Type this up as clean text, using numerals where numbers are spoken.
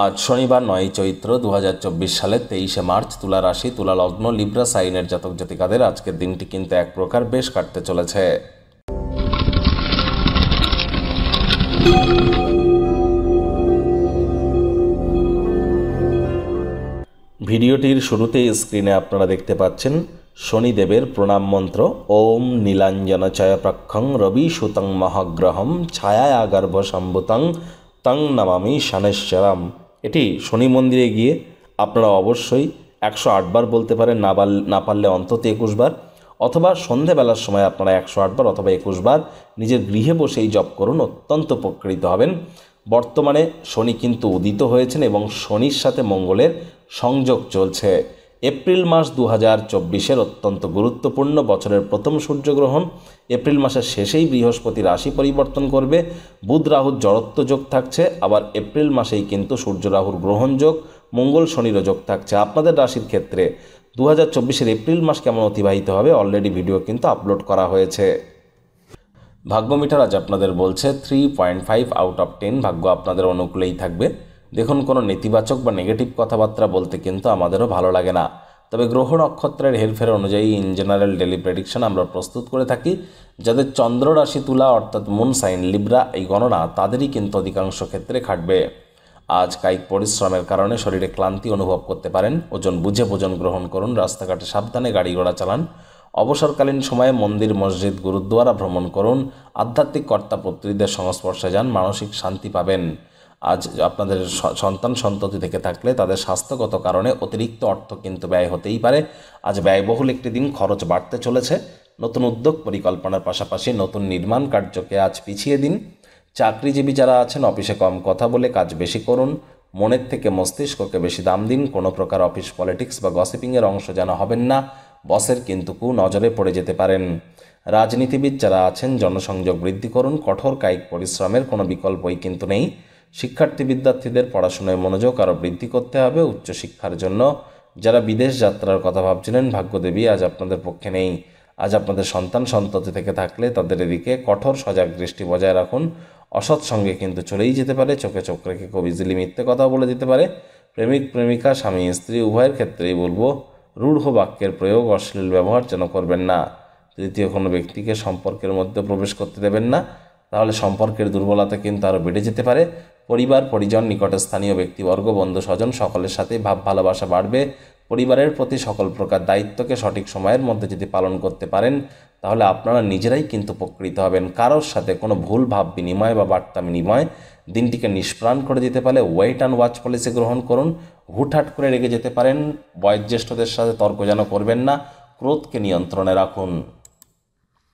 আজ শনিবার 9 চৈত্র 2024 সালের 23শে মার্চ। তুলা রাশি, তুলা লগ্ন, লিব্রা সাইনের জাতক জাতিকাদের আজকের দিনটি কিন্তু এক প্রকার বেশ কাটতে চলেছে। ভিডিওটির শুরুতেই স্ক্রিনে আপনারা দেখতে পাচ্ছেন শনিদেবের প্রণাম মন্ত্র। ওম নীলাঞ্জন চয়প্রক্ষং রবি সুতং মহাগ্রহম ছায়া গর্ভ সম্ভুতং তং নমামি শনেশ্বরম। এটি শনি মন্দিরে গিয়ে আপনারা অবশ্যই 108 বার বলতে পারেন, না পারলে অন্তত 21 বার, অথবা সন্ধেবেলার সময় আপনারা 108 বার অথবা 21 বার নিজের গৃহে বসেই জপ করুন, অত্যন্ত উপকৃত হবেন। বর্তমানে শনি কিন্তু উদিত হয়েছেন এবং শনির সাথে মঙ্গলের সংযোগ চলছে। এপ্রিল মাস 2024-এর অত্যন্ত গুরুত্বপূর্ণ বছরের প্রথম সূর্যগ্রহণ। এপ্রিল মাসের শেষেই বৃহস্পতি রাশি পরিবর্তন করবে, বুধ রাহুর জড়ত্ব যোগ থাকছে, আবার এপ্রিল মাসেই কিন্তু সূর্য রাহুর গ্রহণ যোগ, মঙ্গল শনিরও যোগ থাকছে। আপনাদের রাশির ক্ষেত্রে 2024-এর এপ্রিল মাস কেমন অতিবাহিত হবে অলরেডি ভিডিও কিন্তু আপলোড করা হয়েছে। ভাগ্যমিটার আজ আপনাদের বলছে 3.5 আউট অফ 10। ভাগ্য আপনাদের অনুকূলেই থাকবে। দেখুন, কোনো নেতিবাচক বা নেগেটিভ কথাবার্তা বলতে কিন্তু আমাদেরও ভালো লাগে না, তবে গ্রহ নক্ষত্রের হেরফের অনুযায়ী ইন জেনারেল ডেলি প্রেডিকশন আমরা প্রস্তুত করে থাকি। যাদের চন্দ্র রাশি তুলা অর্থাৎ মুন সাইন লিব্রা, এই গণনা তাদেরই কিন্তু অধিকাংশ ক্ষেত্রে খাটবে। আজ কায়িক পরিশ্রমের কারণে শরীরে ক্লান্তি অনুভব করতে পারেন। ওজন বুঝে ভোজন গ্রহণ করুন, রাস্তাঘাটে সাবধানে গাড়ি ঘোড়া চালান। অবসরকালীন সময়ে মন্দির, মসজিদ, গুরুদ্বারা ভ্রমণ করুন। আধ্যাত্মিক কর্তাপত্রীদের সংস্পর্শে যান, মানসিক শান্তি পাবেন। আজ আপনাদের সন্তান সন্ততি থেকে থাকলে তাদের স্বাস্থ্যগত কারণে অতিরিক্ত অর্থ কিন্তু ব্যয় হতেই পারে। আজ ব্যয়বহুল একটি দিন, খরচ বাড়তে চলেছে। নতুন উদ্যোগ পরিকল্পনার পাশাপাশি নতুন নির্মাণ কার্যকে আজ পিছিয়ে দিন। চাকরিজীবী যারা আছেন অফিসে কম কথা বলে কাজ বেশি করুন। মনের থেকে মস্তিষ্ককে বেশি দাম দিন। কোনো প্রকার অফিস পলিটিক্স বা গসিপিংয়ের অংশ যেন হবেন না, বসের কিন্তু নজরে পড়ে যেতে পারেন। রাজনীতিবিদ যারা আছেন জনসংযোগ বৃদ্ধি করুন। কঠোর কায়িক পরিশ্রমের কোনো বিকল্পই কিন্তু নেই। শিক্ষার্থী বিদ্যার্থীদের পড়াশোনায় মনোযোগ আরও বৃদ্ধি করতে হবে। উচ্চশিক্ষার জন্য যারা বিদেশ যাত্রার কথা ভাবছিলেন, ভাগ্যদেবী আজ আপনাদের পক্ষে নেই। আজ আপনাদের সন্তান সন্ততি থেকে থাকলে তাদের এদিকে কঠোর সজাগ দৃষ্টি বজায় রাখুন। অসৎ সঙ্গে কিন্তু চলেই যেতে পারে। চোখে চোখ রেখে খুব ইজিলি মিথ্যে কথা বলে দিতে পারে। প্রেমিক প্রেমিকা, স্বামী স্ত্রী উভয়ের ক্ষেত্রেই বলবো রূঢ় বাক্যের প্রয়োগ, অশ্লীল ব্যবহার যেন করবেন না। তৃতীয় কোনো ব্যক্তিকে সম্পর্কের মধ্যে প্রবেশ করতে দেবেন না, তাহলে সম্পর্কের দুর্বলতা কিন্তু আরও বেড়ে যেতে পারে। পরিবার, পরিজন, নিকটে স্থানীয় ব্যক্তিবর্গ, বন্ধু স্বজন সকলের সাথেই ভাব ভালোবাসা বাড়বে। পরিবারের প্রতি সকল প্রকার দায়িত্বকে সঠিক সময়ের মধ্যে যদি পালন করতে পারেন তাহলে আপনারা নিজেরাই কিন্তু উপকৃত হবেন। কারোর সাথে কোনো ভুল ভাব বিনিময় বা বার্তা বিনিময় দিনটিকে নিষ্প্রাণ করে দিতে পারে। ওয়েট অ্যান্ড ওয়াচ পলিসি গ্রহণ করুন। হুটহাট করে রেগে যেতে পারেন। বয়োজ্যেষ্ঠদের সাথে তর্ক যেন করবেন না। ক্রোধকে নিয়ন্ত্রণে রাখুন।